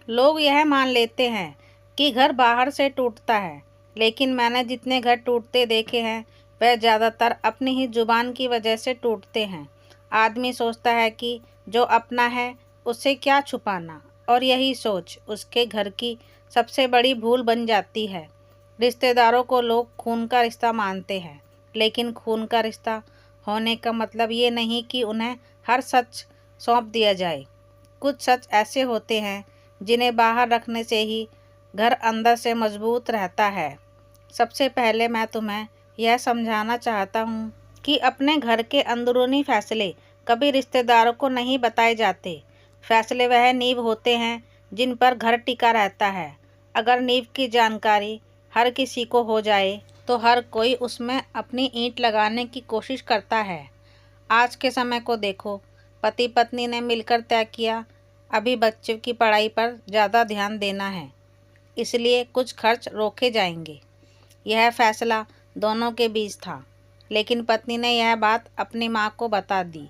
लोग यह मान लेते हैं कि घर बाहर से टूटता है, लेकिन मैंने जितने घर टूटते देखे हैं वह ज़्यादातर अपनी ही जुबान की वजह से टूटते हैं। आदमी सोचता है कि जो अपना है उससे क्या छुपाना, और यही सोच उसके घर की सबसे बड़ी भूल बन जाती है। रिश्तेदारों को लोग खून का रिश्ता मानते हैं, लेकिन खून का रिश्ता होने का मतलब ये नहीं कि उन्हें हर सच सौंप दिया जाए। कुछ सच ऐसे होते हैं जिन्हें बाहर रखने से ही घर अंदर से मजबूत रहता है। सबसे पहले मैं तुम्हें यह समझाना चाहता हूँ कि अपने घर के अंदरूनी फैसले कभी रिश्तेदारों को नहीं बताए जाते। फैसले वह नींव होते हैं जिन पर घर टिका रहता है। अगर नींव की जानकारी हर किसी को हो जाए तो हर कोई उसमें अपनी ईंट लगाने की कोशिश करता है। आज के समय को देखो, पति पत्नी ने मिलकर तय किया अभी बच्चों की पढ़ाई पर ज़्यादा ध्यान देना है, इसलिए कुछ खर्च रोके जाएंगे। यह फैसला दोनों के बीच था, लेकिन पत्नी ने यह बात अपनी माँ को बता दी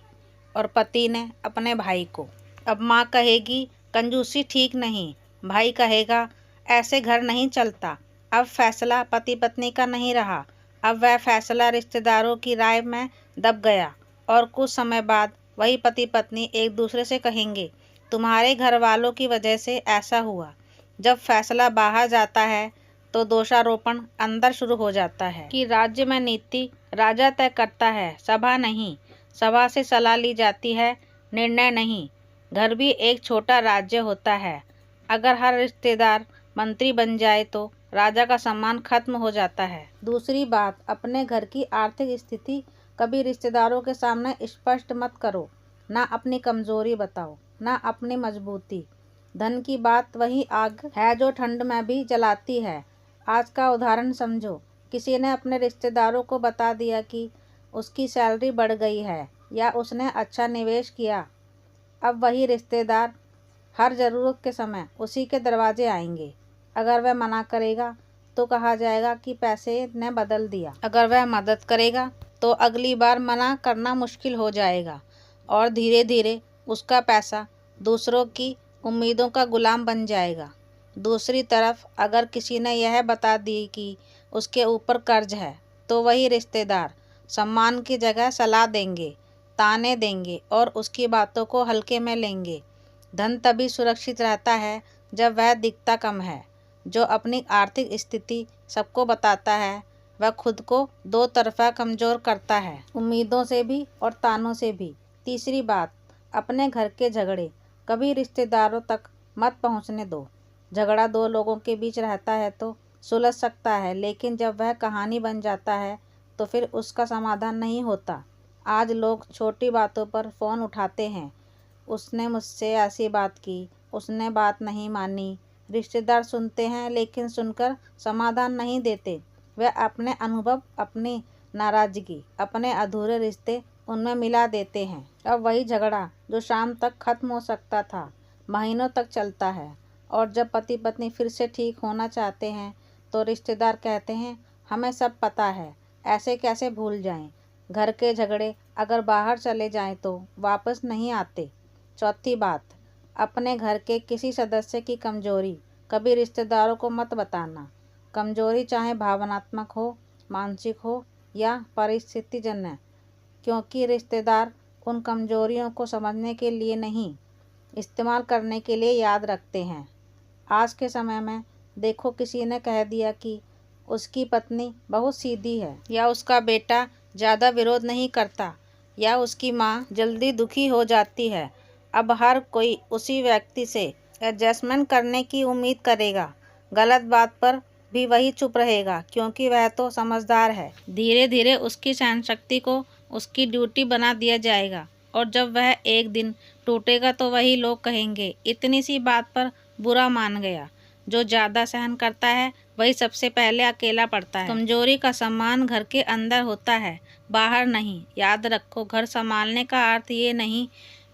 और पति ने अपने भाई को। अब माँ कहेगी कंजूसी ठीक नहीं, भाई कहेगा ऐसे घर नहीं चलता। अब फैसला पति पत्नी का नहीं रहा, अब वह फैसला रिश्तेदारों की राय में दब गया। और कुछ समय बाद वही पति पत्नी एक दूसरे से कहेंगे तुम्हारे घर वालों की वजह से ऐसा हुआ। जब फैसला बाहर जाता है तो दोषारोपण अंदर शुरू हो जाता है कि राज्य में नीति राजा तय करता है, सभा नहीं। सभा से सलाह ली जाती है, निर्णय नहीं। घर भी एक छोटा राज्य होता है। अगर हर रिश्तेदार मंत्री बन जाए तो राजा का सम्मान खत्म हो जाता है। दूसरी बात, अपने घर की आर्थिक स्थिति कभी रिश्तेदारों के सामने स्पष्ट मत करो। ना अपनी कमजोरी बताओ, ना अपनी मजबूती। धन की बात वही आग है जो ठंड में भी जलाती है। आज का उदाहरण समझो, किसी ने अपने रिश्तेदारों को बता दिया कि उसकी सैलरी बढ़ गई है या उसने अच्छा निवेश किया। अब वही रिश्तेदार हर ज़रूरत के समय उसी के दरवाजे आएंगे। अगर वह मना करेगा तो कहा जाएगा कि पैसे ने बदल दिया। अगर वह मदद करेगा तो अगली बार मना करना मुश्किल हो जाएगा और धीरे धीरे उसका पैसा दूसरों की उम्मीदों का गुलाम बन जाएगा। दूसरी तरफ अगर किसी ने यह बता दी कि उसके ऊपर कर्ज है तो वही रिश्तेदार सम्मान की जगह सलाह देंगे, ताने देंगे और उसकी बातों को हल्के में लेंगे। धन तभी सुरक्षित रहता है जब वह दिखता कम है। जो अपनी आर्थिक स्थिति सबको बताता है वह खुद को दो तरफा कमज़ोर करता है, उम्मीदों से भी और तानों से भी। तीसरी बात, अपने घर के झगड़े कभी रिश्तेदारों तक मत पहुंचने दो। झगड़ा दो लोगों के बीच रहता है तो सुलझ सकता है, लेकिन जब वह कहानी बन जाता है तो फिर उसका समाधान नहीं होता। आज लोग छोटी बातों पर फ़ोन उठाते हैं, उसने मुझसे ऐसी बात की, उसने बात नहीं मानी। रिश्तेदार सुनते हैं लेकिन सुनकर समाधान नहीं देते। वे अपने अनुभव, अपनी नाराज़गी, अपने अधूरे रिश्ते उनमें मिला देते हैं। अब वही झगड़ा जो शाम तक खत्म हो सकता था महीनों तक चलता है। और जब पति पत्नी फिर से ठीक होना चाहते हैं तो रिश्तेदार कहते हैं हमें सब पता है, ऐसे कैसे भूल जाएं। घर के झगड़े अगर बाहर चले जाएं तो वापस नहीं आते। चौथी बात, अपने घर के किसी सदस्य की कमजोरी कभी रिश्तेदारों को मत बताना। कमजोरी चाहे भावनात्मक हो, मानसिक हो या परिस्थितिजन्य, क्योंकि रिश्तेदार उन कमजोरियों को समझने के लिए नहीं, इस्तेमाल करने के लिए याद रखते हैं। आज के समय में देखो, किसी ने कह दिया कि उसकी पत्नी बहुत सीधी है, या उसका बेटा ज़्यादा विरोध नहीं करता, या उसकी माँ जल्दी दुखी हो जाती है। अब हर कोई उसी व्यक्ति से एडजस्टमेंट करने की उम्मीद करेगा। गलत बात पर भी वही चुप रहेगा क्योंकि वह तो समझदार है। धीरे धीरे उसकी सहनशक्ति को उसकी ड्यूटी बना दिया जाएगा और जब वह एक दिन टूटेगा तो वही लोग कहेंगे इतनी सी बात पर बुरा मान गया। जो ज़्यादा सहन करता है वही सबसे पहले अकेला पड़ता है। कमजोरी का सम्मान घर के अंदर होता है, बाहर नहीं। याद रखो, घर संभालने का अर्थ ये नहीं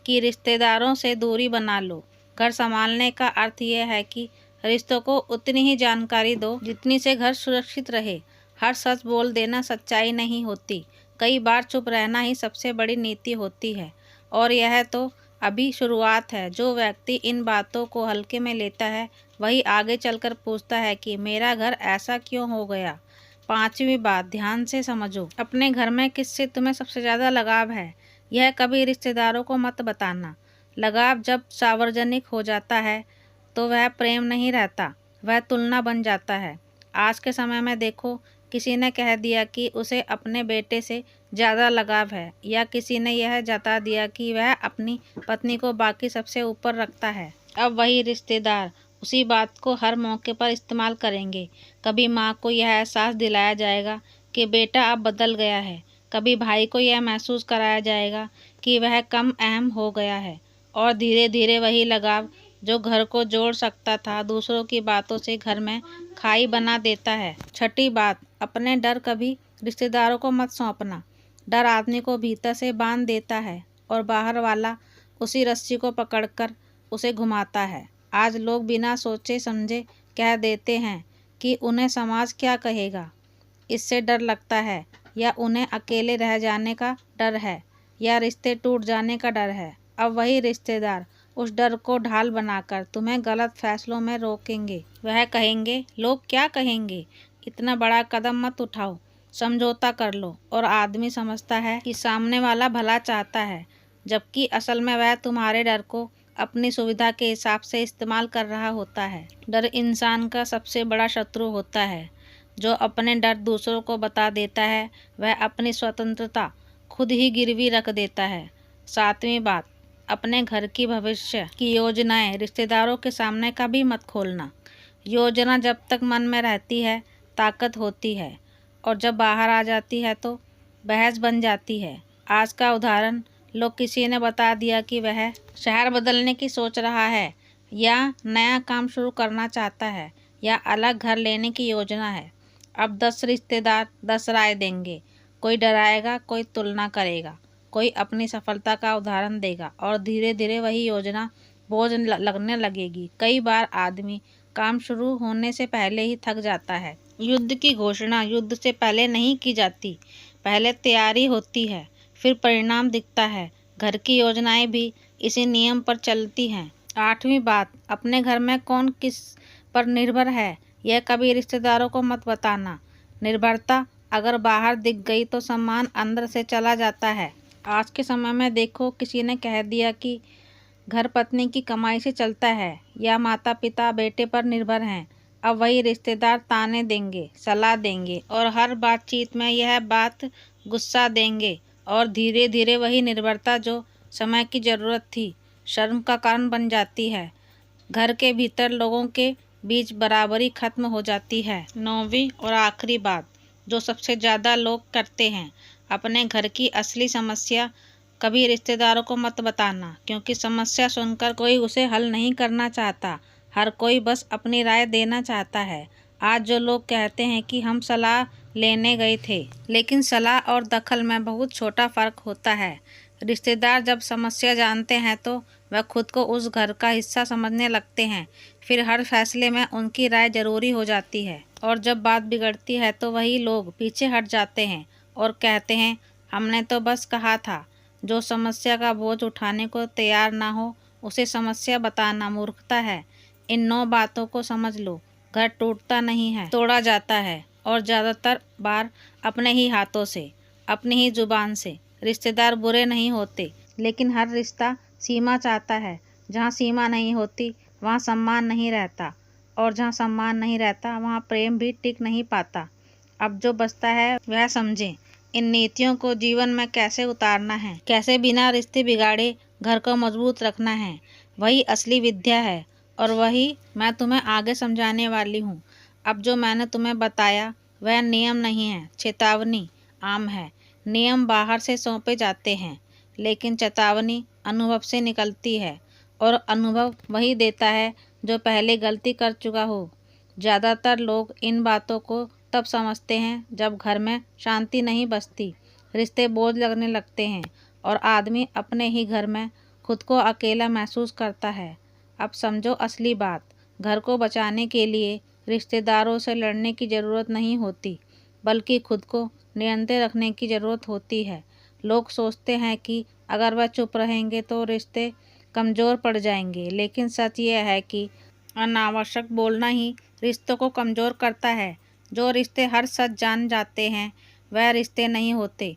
कि रिश्तेदारों से दूरी बना लो। घर संभालने का अर्थ यह है कि रिश्तों को उतनी ही जानकारी दो जितनी से घर सुरक्षित रहे। हर सच बोल देना सच्चाई नहीं होती, कई बार चुप रहना ही सबसे बड़ी नीति होती है। और यह तो अभी शुरुआत है। जो व्यक्ति इन बातों को हल्के में लेता है वही आगे चलकर पूछता है कि मेरा घर ऐसा क्यों हो गया। 5वीं बात, ध्यान से समझो। अपने घर में किससे तुम्हें सबसे ज़्यादा लगाव है, यह कभी रिश्तेदारों को मत बताना। लगाव जब सार्वजनिक हो जाता है तो वह प्रेम नहीं रहता, वह तुलना बन जाता है। आज के समय में देखो, किसी ने कह दिया कि उसे अपने बेटे से ज़्यादा लगाव है, या किसी ने यह जता दिया कि वह अपनी पत्नी को बाकी सबसे ऊपर रखता है। अब वही रिश्तेदार उसी बात को हर मौके पर इस्तेमाल करेंगे। कभी माँ को यह एहसास दिलाया जाएगा कि बेटा अब बदल गया है, कभी भाई को यह महसूस कराया जाएगा कि वह कम अहम हो गया है, और धीरे धीरे वही लगाव जो घर को जोड़ सकता था दूसरों की बातों से घर में खाई बना देता है। 6ठी बात, अपने डर कभी रिश्तेदारों को मत सौंपना। डर आदमी को भीतर से बांध देता है और बाहर वाला उसी रस्सी को पकड़कर उसे घुमाता है। आज लोग बिना सोचे समझे कह देते हैं कि उन्हें समाज क्या कहेगा, इससे डर लगता है, या उन्हें अकेले रह जाने का डर है, या रिश्ते टूट जाने का डर है। अब वही रिश्तेदार उस डर को ढाल बनाकर तुम्हें गलत फैसलों में रोकेंगे। वह कहेंगे, लोग क्या कहेंगे, इतना बड़ा कदम मत उठाओ, समझौता कर लो। और आदमी समझता है कि सामने वाला भला चाहता है, जबकि असल में वह तुम्हारे डर को अपनी सुविधा के हिसाब से इस्तेमाल कर रहा होता है। डर इंसान का सबसे बड़ा शत्रु होता है। जो अपने डर दूसरों को बता देता है वह अपनी स्वतंत्रता खुद ही गिरवी रख देता है। 7वीं बात, अपने घर की भविष्य की योजनाएं रिश्तेदारों के सामने कभी मत खोलना। योजना जब तक मन में रहती है ताकत होती है, और जब बाहर आ जाती है तो बहस बन जाती है। आज का उदाहरण, लोग किसी ने बता दिया कि वह शहर बदलने की सोच रहा है, या नया काम शुरू करना चाहता है, या अलग घर लेने की योजना है। अब 10 रिश्तेदार 10 राय देंगे। कोई डराएगा, कोई तुलना करेगा, कोई अपनी सफलता का उदाहरण देगा, और धीरे धीरे वही योजना बोझ लगने लगेगी। कई बार आदमी काम शुरू होने से पहले ही थक जाता है। युद्ध की घोषणा युद्ध से पहले नहीं की जाती, पहले तैयारी होती है, फिर परिणाम दिखता है। घर की योजनाएं भी इसी नियम पर चलती हैं। 8वीं बात, अपने घर में कौन किस पर निर्भर है यह कभी रिश्तेदारों को मत बताना। निर्भरता अगर बाहर दिख गई तो सम्मान अंदर से चला जाता है। आज के समय में देखो, किसी ने कह दिया कि घर पत्नी की कमाई से चलता है, या माता पिता बेटे पर निर्भर हैं। अब वही रिश्तेदार ताने देंगे, सलाह देंगे, और हर बातचीत में यह बात गुस्सा देंगे, और धीरे धीरे वही निर्भरता जो समय की ज़रूरत थी शर्म का कारण बन जाती है। घर के भीतर लोगों के बीच बराबरी खत्म हो जाती है। 9वीं और आखिरी बात, जो सबसे ज़्यादा लोग करते हैं, अपने घर की असली समस्या कभी रिश्तेदारों को मत बताना, क्योंकि समस्या सुनकर कोई उसे हल नहीं करना चाहता, हर कोई बस अपनी राय देना चाहता है। आज जो लोग कहते हैं कि हम सलाह लेने गए थे, लेकिन सलाह और दखल में बहुत छोटा फ़र्क होता है। रिश्तेदार जब समस्या जानते हैं तो वह खुद को उस घर का हिस्सा समझने लगते हैं, फिर हर फैसले में उनकी राय जरूरी हो जाती है, और जब बात बिगड़ती है तो वही लोग पीछे हट जाते हैं और कहते हैं, हमने तो बस कहा था। जो समस्या का बोझ उठाने को तैयार ना हो उसे समस्या बताना मूर्खता है। इन 9 बातों को समझ लो। घर टूटता नहीं है, तोड़ा जाता है, और ज़्यादातर बार अपने ही हाथों से, अपनी ही जुबान से। रिश्तेदार बुरे नहीं होते, लेकिन हर रिश्ता सीमा चाहता है। जहाँ सीमा नहीं होती वहाँ सम्मान नहीं रहता, और जहाँ सम्मान नहीं रहता वहाँ प्रेम भी टिक नहीं पाता। अब जो बचता है वह समझें इन नीतियों को जीवन में कैसे उतारना है, कैसे बिना रिश्ते बिगाड़े घर को मजबूत रखना है। वही असली विद्या है, और वही मैं तुम्हें आगे समझाने वाली हूँ। अब जो मैंने तुम्हें बताया वह नियम नहीं है, चेतावनी आम है। नियम बाहर से सौंपे जाते हैं, लेकिन चेतावनी अनुभव से निकलती है, और अनुभव वही देता है जो पहले गलती कर चुका हो। ज़्यादातर लोग इन बातों को तब समझते हैं जब घर में शांति नहीं बसती, रिश्ते बोझ लगने लगते हैं, और आदमी अपने ही घर में खुद को अकेला महसूस करता है। अब समझो असली बात, घर को बचाने के लिए रिश्तेदारों से लड़ने की ज़रूरत नहीं होती, बल्कि खुद को नियंत्रित रखने की ज़रूरत होती है। लोग सोचते हैं कि अगर वह चुप रहेंगे तो रिश्ते कमज़ोर पड़ जाएंगे। लेकिन सच यह है कि अनावश्यक बोलना ही रिश्तों को कमज़ोर करता है। जो रिश्ते हर सच जान जाते हैं वह रिश्ते नहीं होते,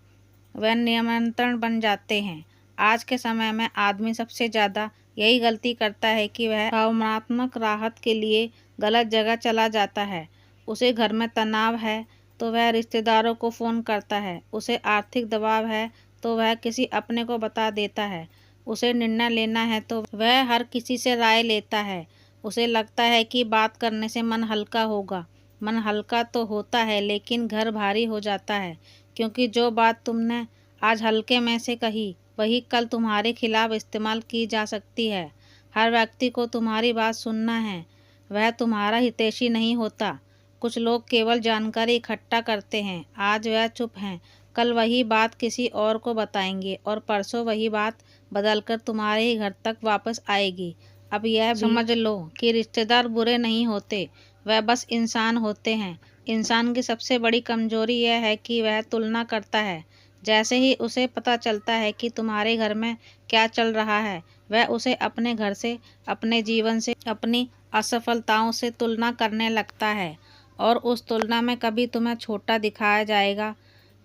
वह नियंत्रण बन जाते हैं। आज के समय में आदमी सबसे ज़्यादा यही गलती करता है कि वह भावनात्मक राहत के लिए गलत जगह चला जाता है। उसे घर में तनाव है तो वह रिश्तेदारों को फ़ोन करता है, उसे आर्थिक दबाव है तो वह किसी अपने को बता देता है, उसे निर्णय लेना है तो वह हर किसी से राय लेता है। उसे लगता है कि बात करने से मन हल्का होगा। मन हल्का तो होता है लेकिन घर भारी हो जाता है, क्योंकि जो बात तुमने आज हल्के में से कही वही कल तुम्हारे खिलाफ इस्तेमाल की जा सकती है। हर व्यक्ति को तुम्हारी बात सुनना है, वह तुम्हारा हितैषी नहीं होता। कुछ लोग केवल जानकारी इकट्ठा करते हैं, आज वह चुप हैं, कल वही बात किसी और को बताएंगे और परसों वही बात बदलकर तुम्हारे ही घर तक वापस आएगी। अब यह भी समझ लो कि रिश्तेदार बुरे नहीं होते, वह बस इंसान होते हैं। इंसान की सबसे बड़ी कमजोरी यह है कि वह तुलना करता है। जैसे ही उसे पता चलता है कि तुम्हारे घर में क्या चल रहा है, वह उसे अपने घर से, अपने जीवन से, अपनी असफलताओं से तुलना करने लगता है। और उस तुलना में कभी तुम्हें छोटा दिखाया जाएगा,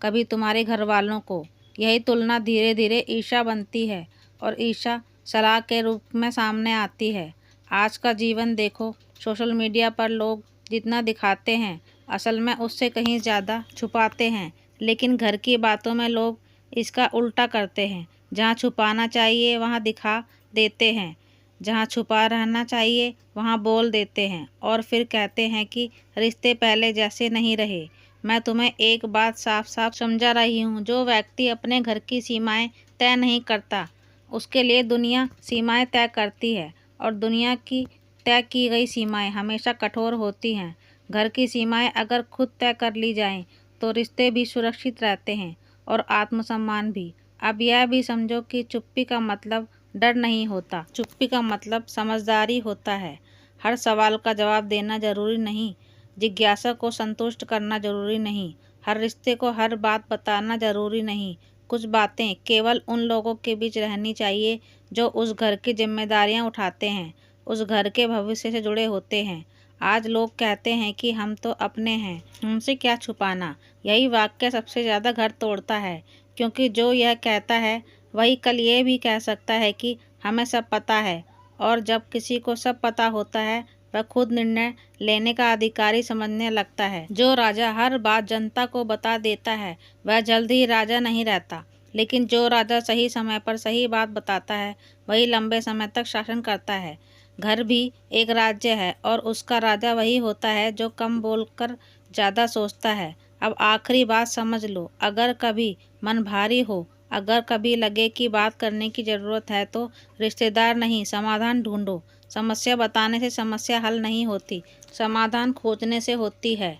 कभी तुम्हारे घर वालों को। यही तुलना धीरे धीरे ईर्ष्या बनती है और ईर्ष्या सलाह के रूप में सामने आती है। आज का जीवन देखो, सोशल मीडिया पर लोग जितना दिखाते हैं असल में उससे कहीं ज़्यादा छुपाते हैं। लेकिन घर की बातों में लोग इसका उल्टा करते हैं। जहाँ छुपाना चाहिए वहाँ दिखा देते हैं, जहाँ छुपा रहना चाहिए वहाँ बोल देते हैं और फिर कहते हैं कि रिश्ते पहले जैसे नहीं रहे। मैं तुम्हें एक बात साफ साफ समझा रही हूँ, जो व्यक्ति अपने घर की सीमाएं तय नहीं करता उसके लिए दुनिया सीमाएं तय करती है, और दुनिया की तय की गई सीमाएं हमेशा कठोर होती हैं। घर की सीमाएं अगर खुद तय कर ली जाएं तो रिश्ते भी सुरक्षित रहते हैं और आत्मसम्मान भी। अब यह भी समझो कि चुप्पी का मतलब डर नहीं होता, चुप्पी का मतलब समझदारी होता है। हर सवाल का जवाब देना जरूरी नहीं, जिज्ञासा को संतुष्ट करना जरूरी नहीं, हर रिश्ते को हर बात बताना जरूरी नहीं। कुछ बातें केवल उन लोगों के बीच रहनी चाहिए जो उस घर की जिम्मेदारियां उठाते हैं, उस घर के भविष्य से जुड़े होते हैं। आज लोग कहते हैं कि हम तो अपने हैं, हमसे क्या छुपाना। यही वाक्य सबसे ज़्यादा घर तोड़ता है, क्योंकि जो यह कहता है वही कल ये भी कह सकता है कि हमें सब पता है। और जब किसी को सब पता होता है वह खुद निर्णय लेने का अधिकारी समझने लगता है। जो राजा हर बात जनता को बता देता है वह जल्द ही राजा नहीं रहता, लेकिन जो राजा सही समय पर सही बात बताता है वही लंबे समय तक शासन करता है। घर भी एक राज्य है और उसका राजा वही होता है जो कम बोलकर ज़्यादा सोचता है। अब आखिरी बात समझ लो, अगर कभी मन भारी हो, अगर कभी लगे कि बात करने की ज़रूरत है तो रिश्तेदार नहीं, समाधान ढूंढो। समस्या बताने से समस्या हल नहीं होती, समाधान खोजने से होती है।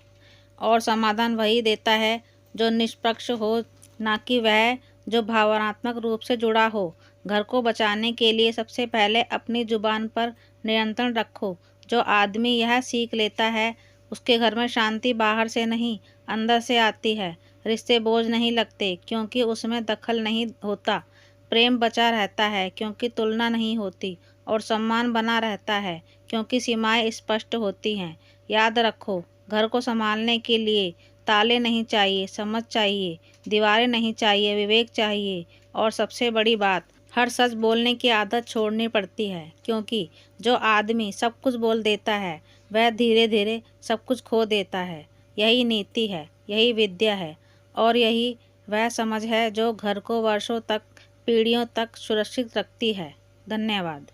और समाधान वही देता है जो निष्पक्ष हो, ना कि वह जो भावनात्मक रूप से जुड़ा हो। घर को बचाने के लिए सबसे पहले अपनी जुबान पर नियंत्रण रखो। जो आदमी यह सीख लेता है उसके घर में शांति बाहर से नहीं अंदर से आती है। रिश्ते बोझ नहीं लगते क्योंकि उसमें दखल नहीं होता, प्रेम बचा रहता है क्योंकि तुलना नहीं होती, और सम्मान बना रहता है क्योंकि सीमाएं स्पष्ट होती हैं। याद रखो, घर को संभालने के लिए ताले नहीं चाहिए, समझ चाहिए, दीवारें नहीं चाहिए, विवेक चाहिए। और सबसे बड़ी बात, हर सच बोलने की आदत छोड़नी पड़ती है, क्योंकि जो आदमी सब कुछ बोल देता है वह धीरे धीरे सब कुछ खो देता है। यही नीति है, यही विद्या है और यही वह समझ है जो घर को वर्षों तक, पीढ़ियों तक सुरक्षित रखती है। धन्यवाद।